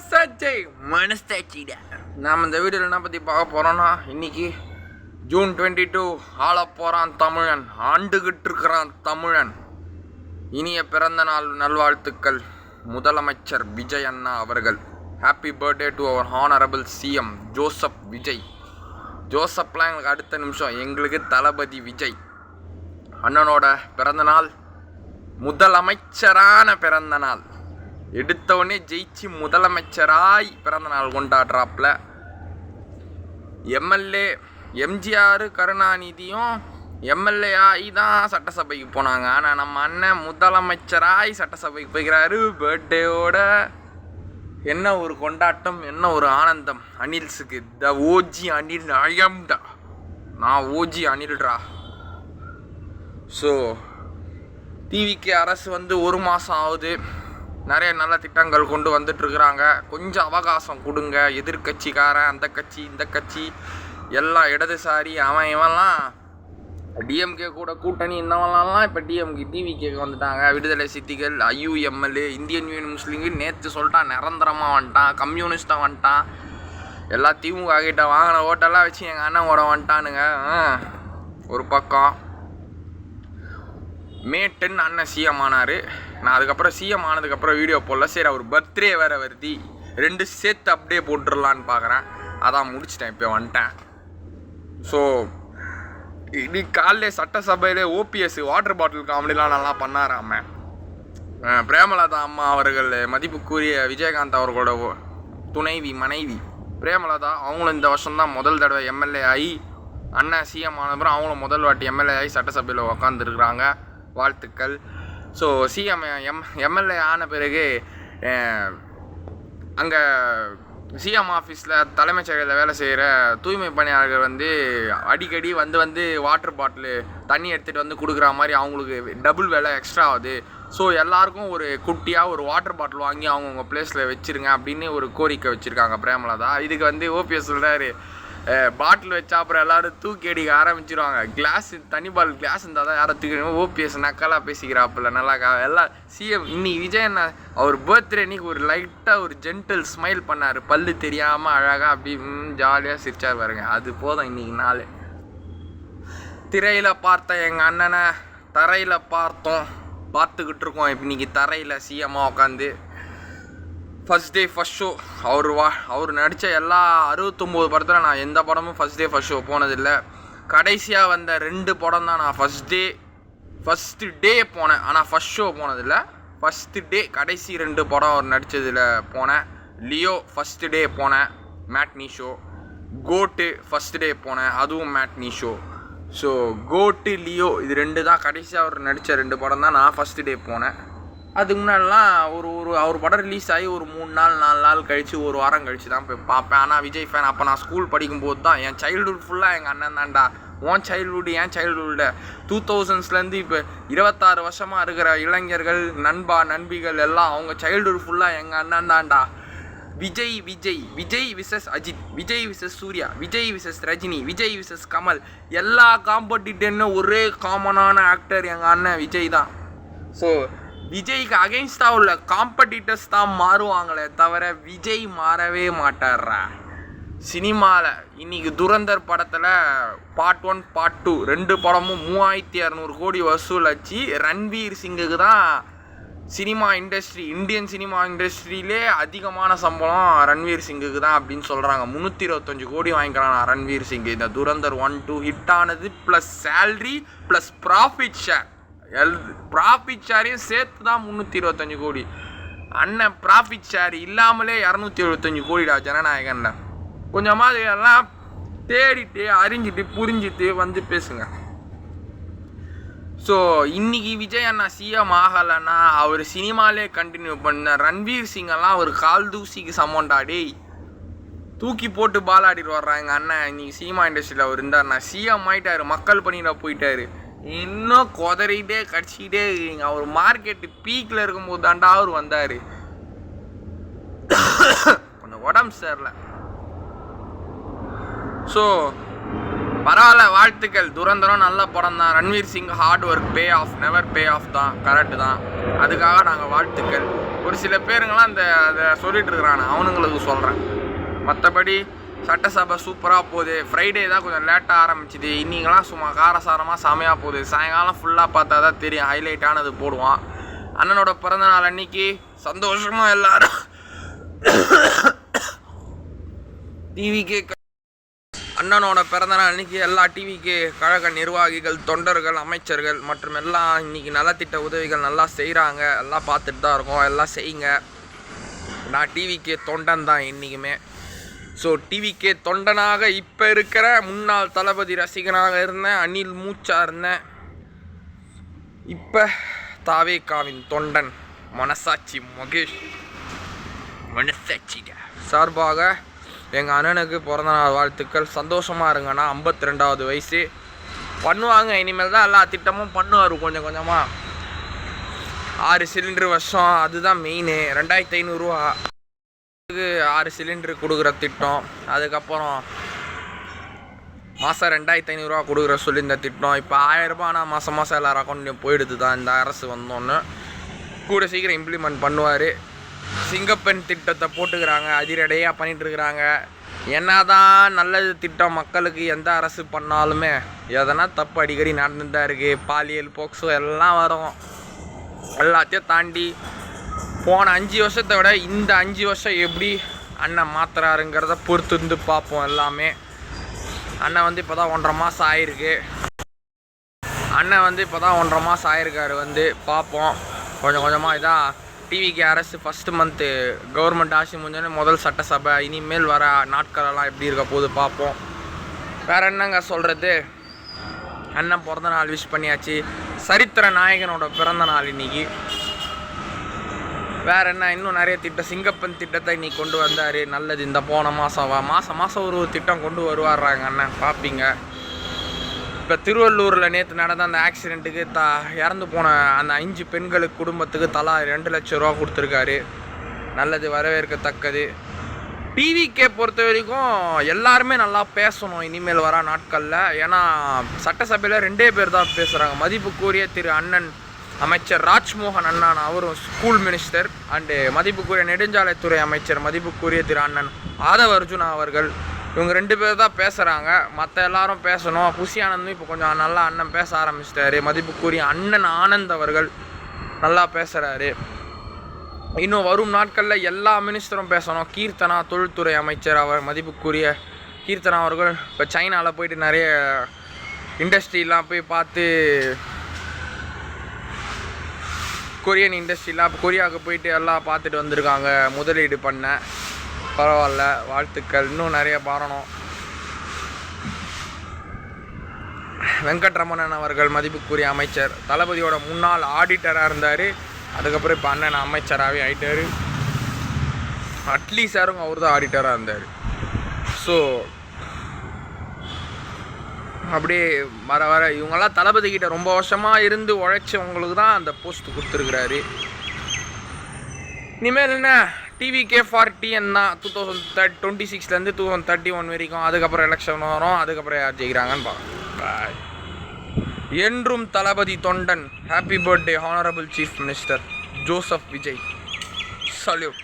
மனசாட்சி மனசாட்சிடா. நாம் இந்த வீடியோவில் என்ன பற்றி பார்க்க போகிறோன்னா, இன்னைக்கு ஜூன் 22 ஆள போகிறான் தமிழன், ஆண்டுகிட்டு இருக்கிறான் தமிழன். இனிய பிறந்த நாள் நல்வாழ்த்துக்கள் முதலமைச்சர் விஜய் அண்ணா அவர்கள். ஹாப்பி பர்த்டே டு அவர் ஹானரபிள் சிஎம் ஜோசப் விஜய். ஜோசப்லாம் எங்களுக்கு அடுத்த நிமிஷம், எங்களுக்கு தளபதி விஜய் அண்ணனோட பிறந்தநாள், முதலமைச்சரான பிறந்த நாள். எடுத்தவொடனே ஜெயிச்சு முதலமைச்சராய் பிறந்த நாள் கொண்டாடுறாப்புல. எம்எல்ஏ எம்ஜிஆர் கருணாநிதியும் எம்எல்ஏ ஆகி தான் சட்டசபைக்கு போனாங்க. ஆனால் நம்ம அண்ணன் முதலமைச்சராய் சட்டசபைக்கு போய்க்கிறாரு பர்த்டேவோட. என்ன ஒரு கொண்டாட்டம், என்ன ஒரு ஆனந்தம் அனில்ஸுக்கு. த ஓஜி அனில் ஐயம்டா, நான் ஓஜி அனில்டா. ஸோ டிவிக்கு அரசு வந்து 1 மாதம் ஆகுது. நிறைய நல்ல திட்டங்கள் கொண்டு வந்துட்டுருக்குறாங்க. கொஞ்சம் அவகாசம் கொடுங்க. எதிர்கட்சிக்காரன், அந்த கட்சி இந்த கட்சி எல்லாம் இடதுசாரி அவன் இவன்லாம் டிஎம்கே கூட கூட்டணி இந்தவன்லாம் இப்போ டிவிகே வந்துட்டாங்க. விடுதலை சித்திகள், ஐயுஎம்எல்ஏ, இந்தியன் யூனியன் முஸ்லீம் நேற்று சொல்லிட்டான் நிரந்தரமாக வந்துட்டான், கம்யூனிஸ்டாக வந்துட்டான். எல்லா திமுக கிட்ட வாங்கின ஓட்டெல்லாம் வச்சு எங்கள் அண்ணன் கூட வந்துட்டானுங்க. ஒரு பக்கம் மே 10 அண்ணன் சிஎம் ஆனார். நான் அதுக்கப்புறம் சிஎம் ஆனதுக்கப்புறம் வீடியோ போடல. சரி, அவர் பர்த்டே வேறு வருது, 2 சேர்த்து அப்படியே போட்டுடலான்னு பார்க்குறேன். அதான் முடிச்சிட்டேன், இப்போ வந்துட்டேன். ஸோ இன்னைக்கு காலையில் சட்டசபையிலே ஓபிஎஸ் வாட்டர் பாட்டில் காமெடிலாம் நல்லா பண்ணாராம. பிரேமலதா அம்மா அவர்கள், மதிப்புக்குரிய விஜயகாந்த் அவர்களோட துணைவி மனைவி பிரேமலதா, அவங்களும் இந்த வருஷம்தான் முதல் தடவை எம்எல்ஏ ஆகி, அண்ணன் சிஎம் ஆனதுக்கப்புறம் அவங்களும் முதல் வாட்டி எம்எல்ஏ ஆகி சட்டசபையில் உக்காந்துருக்குறாங்க. வாழ்த்துக்கள். ஸோ சிஎம் எம்எல்ஏ ஆன பிறகு அங்கே சிஎம் ஆஃபீஸில் தலைமைச் செயலகத்தில் வேலை செய்கிற தூய்மை பணியாளர்கள் வந்து அடிக்கடி வந்து வாட்டர் பாட்டிலு தண்ணி எடுத்துகிட்டு வந்து கொடுக்குற மாதிரி அவங்களுக்கு டபுள் வேலை எக்ஸ்ட்ரா ஆகுது. ஸோ எல்லாருக்கும் ஒரு குட்டியாக ஒரு வாட்டர் பாட்டில் வாங்கி அவங்கவுங்க பிளேஸில் வச்சுருங்க அப்படின்னு ஒரு கோரிக்கை வச்சுருக்காங்க பிரேமலதா. இதுக்கு வந்து ஓபிஎஸ் சொல்கிறாரு, பாட்டில் வச்சா அப்புறம் எல்லோரும் தூக்கி அடிக்க ஆரம்பிச்சிருவாங்க. கிளாஸ், தண்ணி பால் கிளாஸ் இருந்தால் தான் யாரை தூக்கி. ஓபிஎஸ் நக்கலாக பேசிக்கிறாப்பில்ல, நல்லா எல்லாம். சிஎம் இன்னைக்கு விஜய் என்ன அவர் பர்த்டே அன்னைக்கு ஒரு லைட்டாக ஒரு ஜென்டில் ஸ்மைல் பண்ணார், பல்லு தெரியாமல் அழகாக அப்படி ஜாலியாக சிரிச்சார் பாருங்க. அது போதும் இன்னைக்கு நாள். திரையில் பார்த்த எங்கள் அண்ணனை தரையில் பார்த்துக்கிட்டு இருக்கோம். இன்னைக்கு தரையில் சிஎம்மாக உட்காந்து ஃபஸ்ட் டே ஃபஸ்ட் ஷோ. அவர் நடித்த எல்லா 69 படத்தில் நான் எந்த படமும் ஃபஸ்ட் டே ஃபஸ்ட் ஷோ போனதில்லை. கடைசியாக வந்த 2 படம் தான் நான் ஃபஸ்ட்டு டே போனேன். ஆனால் ஃபஸ்ட் ஷோ போனதில்லை. ஃபஸ்ட்டு டே கடைசி 2 படம் அவர் நடித்ததில் போனேன். லியோ ஃபஸ்ட்டு டே போனேன், மேட்னி ஷோ. கோட்டு ஃபஸ்ட் டே போனேன், அதுவும் மேட்னி ஷோ. ஸோ கோட்டு, லியோ இது 2 தான் கடைசியாக அவர் நடித்த 2 படம் தான் நான் ஃபஸ்ட்டு டே போனேன். அதுக்கு முன்னாடிலாம் அவர் படம் ரிலீஸ் ஆகி ஒரு 3 நாள் 4 நாள் கழித்து, ஒரு வாரம் கழித்து தான் போய் பார்ப்பேன். ஆனால் விஜய் ஃபேன். அப்போ நான் ஸ்கூல் படிக்கும்போது தான். என் சைல்டுஹுட் ஃபுல்லாக எங்கள் அண்ணன் தான்டா. உன் சைல்டுஹுட் என் சைல்டுஹுட்டை 2000ஸ்லேருந்து இப்போ 26 வருஷமாக இருக்கிற இளைஞர்கள், நண்பிகள் எல்லாம் அவங்க சைல்டுஹுட் ஃபுல்லாக எங்கள் அண்ணன் தான்டா. Vijay versus Ajith, Vijay versus Surya, Vijay versus Rajini, Vijay versus Kamal, எல்லா காம்படிட்டர்னு ஒரே காமனான ஆக்டர் எங்கள் அண்ணன் விஜய் தான். ஸோ விஜய்க்கு அகெயின்ஸ்டாக உள்ள காம்படிட்டர்ஸ் தான் மாறுவாங்களே தவிர விஜய் மாறவே மாட்டார்றா. சினிமாவில் இன்னைக்கு துரந்தர் படத்தில் பார்ட் 1 பார்ட் 2 2 படமும் 3200 கோடி வசூலாச்சு. ரன்வீர் சிங்குக்கு தான் இந்தியன் சினிமா இண்டஸ்ட்ரியிலே அதிகமான சம்பளம் ரன்வீர் சிங்குக்கு தான் அப்படின்னு சொல்கிறாங்க. 325 கோடி வாங்கிக்கிறான் ரன்வீர் சிங். இந்த துரந்தர் 1, 2 ஹிட் ஆனது ப்ளஸ் சேல்ரி ப்ளஸ் ப்ராஃபிட் ஷேரையும் சேர்த்து தான் 325 கோடி. அண்ணன் ப்ராஃபிட் ஷேர் இல்லாமலே 275 கோடிடா ஜனநாயகன். கொஞ்சமாக எல்லாம் தேடிட்டு அறிஞ்சிட்டு புரிஞ்சிட்டு வந்து பேசுங்க. ஸோ இன்னைக்கு விஜய் அண்ணா சிஎம் ஆகலைன்னா அவர் சினிமாலே கண்டினியூ பண்ண ரன்வீர் சிங்கெல்லாம் ஒரு கால் தூசிக்கு சமோண்டாடி தூக்கி போட்டு பாலாடிட்டு வர்றான் எங்கள் அண்ணன். இன்னைக்கு சினிமா இண்டஸ்ட்ரியில் அவர் இருந்தார்ண்ணா சிஎம் ஆகிட்டார், மக்கள் பணியில் போயிட்டார். இன்னும் கொதறிக்கிட்டே கடிச்சிக்கிட்டே இருக்கீங்க. அவர் மார்க்கெட்டு பீக்கில் இருக்கும்போது தாண்டா அவர் வந்தார். கொஞ்சம் உடம்பு சரியில்லை. ஸோ பரவாயில்ல, வாழ்த்துக்கள். துரந்தரம் நல்ல படம் தான். Ranveer Singh hard work pay off, never pay off தான், கரெக்டு தான். அதுக்காக நாங்கள் வாழ்த்துக்கள். ஒரு சில பேருங்களாம் அதை சொல்லிட்டு இருக்கிறாங்க, அவனுங்களுக்கு சொல்கிறேன். மற்றபடி சட்டசபை சூப்பராக போகுது. ஃப்ரைடே தான் கொஞ்சம் லேட்டாக ஆரம்பிச்சிது. இன்னிங்கெல்லாம் சும்மா காரசாரமாக செமையாக போகுது. சாயங்காலம் ஃபுல்லாக பார்த்தா தான் தெரியும், ஹைலைட்டானது போடுவான். அண்ணனோட பிறந்தநாள் அன்னைக்கு சந்தோஷமாக எல்லாரும் டிவிக்கு அண்ணனோட பிறந்தநாள் அன்றைக்கி எல்லா டிவிக்கு கழக நிர்வாகிகள், தொண்டர்கள், அமைச்சர்கள் மற்றும் எல்லாம் இன்றைக்கி நலத்திட்ட உதவிகள் நல்லா செய்கிறாங்க. எல்லாம் பார்த்துட்டு தான் இருக்கோம். எல்லாம் செய்யுங்க. நான் டிவிக்கு தொண்டன் தான் என்றைக்குமே. ஸோ டிவிக்கு தொண்டனாக இப்போ இருக்கிற முன்னாள் தளபதி ரசிகனாக இருந்தேன். அனில் மூச்சாக இருந்தேன். இப்போ தாவேகாவின் தொண்டன் மனசாட்சி மகேஷ் மனசாட்சி சார்பாக எங்கள் அண்ணனுக்கு பிறந்தநாள் வாழ்த்துக்கள். சந்தோஷமாக இருங்கண்ணா. 52வது வயசு. பண்ணுவாங்க, இனிமேல் தான் எல்லா திட்டமும் பண்ணுவார் கொஞ்சம் கொஞ்சமாக. 6 சிலிண்டரு வருஷம், அதுதான் மெயின். 2500 ரூபா 6 சிலிண்டரு கொடுக்குற திட்டம். அதுக்கப்புறம் மாதம் 2500 ரூபா கொடுக்குற சொல்லி இந்த திட்டம். இப்போ 1000 ரூபா ஆனால் மாதம் மாதம் எல்லார் அக்கௌண்ட்லையும் போயிடுது தான். இந்த அரசு வந்தோன்னு கூட சீக்கிரம் இம்ப்ளிமெண்ட் பண்ணுவார். சிங்கப்பெண் திட்டத்தை போட்டுக்கிறாங்க, அதிரடியாக பண்ணிகிட்ருக்குறாங்க. என்ன தான் நல்லது திட்டம் மக்களுக்கு எந்த அரசு பண்ணாலுமே எதனா தப்பு அடிக்கடி நடந்துட்டு தான் இருக்குது. பாலியல், போக்சோ எல்லாம் வரும். எல்லாத்தையும் தாண்டி போன 5 வருஷத்தை விட இந்த 5 வருஷம் எப்படி அண்ணன் மாத்துறாருங்கிறத பொறுத்து இருந்து பார்ப்போம். எல்லாமே அண்ணன் வந்து இப்போ தான் 1.5 மாதம் ஆயிருக்கு. வந்து பார்ப்போம். கொஞ்சம் கொஞ்சமாக இதான் டிவிக்கு அரசு ஃபஸ்ட்டு மந்த்து கவர்மெண்ட் ஆட்சி முடிஞ்சோடனே முதல் சட்டசபை. இனிமேல் வர நாட்களெல்லாம் எப்படி இருக்க போது பார்ப்போம். வேறு என்னங்க சொல்கிறது. அண்ணன் பிறந்த நாள் விஷ் பண்ணியாச்சு. சரித்திர நாயகனோட பிறந்த நாள் இன்னைக்கு. வேறு என்ன, இன்னும் நிறைய திட்டம். சிங்கப்பெண் திட்டத்தை இன்னைக்கு கொண்டு வந்தார். நல்லது. இந்த போன மாதம் ஒரு திட்டம் கொண்டு வருவார்றாங்க அண்ணன், பார்ப்பீங்க. இப்போ திருவள்ளூரில் நேற்று நடந்த அந்த ஆக்சிடெண்ட்டுக்கு இறந்து போன அந்த 5 பெண்களுக்கு குடும்பத்துக்கு தலா 2 லட்சம் ரூபா கொடுத்துருக்காரு. நல்லது, வரவேற்கத்தக்கது. டிவிக்கே பொறுத்த வரைக்கும் எல்லாருமே நல்லா பேசணும் இனிமேல் வர நாட்களில். ஏன்னா சட்டசபையில் 2 பேர் தான் பேசுகிறாங்க. மதிப்புக்குரிய திரு அண்ணன் அமைச்சர் ராஜ்மோகன் அண்ணன், அவரும் ஸ்கூல் மினிஸ்டர், அண்டு மதிப்புக்குரிய நெடுஞ்சாலைத்துறை அமைச்சர் மதிப்புக்குரிய திரு அண்ணன் ஆதவ அர்ஜுனா அவர்கள். இவங்க 2 பேர் தான் பேசுகிறாங்க. மற்ற எல்லாரும் பேசணும். புஷி ஆனந்தும் இப்போ கொஞ்சம் நல்லா அண்ணன் பேச ஆரம்பிச்சிட்டாரு. மதிப்புக்குரிய அண்ணன் ஆனந்த் அவர்கள் நல்லா பேசுகிறாரு. இன்னும் வரும் நாட்களில் எல்லா மினிஸ்டரும் பேசணும். கீர்த்தனா தொழில்துறை அமைச்சர் அவர் மதிப்புக்குரிய கீர்த்தனா அவர்கள் இப்போ சைனாவில் போயிட்டு நிறைய இண்டஸ்ட்ரியெலாம் போய் பார்த்து, கொரியன் இண்டஸ்ட்ரியெலாம் கொரியாவுக்கு போயிட்டு எல்லாம் பார்த்துட்டு வந்திருக்காங்க. முதலீடு பண்ண பரவாயில்ல, வாழ்த்துக்கள். இன்னும் நிறைய பாரணும். வெங்கட்ரமணன் அவர்கள் மதிப்புக்குரிய அமைச்சர், தளபதியோட முன்னாள் ஆடிட்டராக இருந்தார். அதுக்கப்புறம் இப்போ அண்ணன் அமைச்சராகவே ஆகிட்டார். அட்லீஸ்ட் சாரும் அவர் தான் ஆடிட்டராக இருந்தார். ஸோ அப்படியே வர இவங்கெல்லாம் தளபதிக்கிட்ட ரொம்ப வருஷமாக இருந்து உழைச்சவங்களுக்கு தான் அந்த போஸ்ட் கொடுத்துருக்குறாரு. இனிமேல் என்ன, டிவிக்கே ஃபார் டிஎன் தான். 2026 2031 வரைக்கும். அதுக்கப்புறம் எலெக்ஷன் வரும். அதுக்கப்புறம் யார் ஜெயிக்கிறாங்கன்னு பார்க்கலாம். என்றும் தளபதி தொண்டன். Happy birthday honourable chief minister Joseph Vijay. Salute.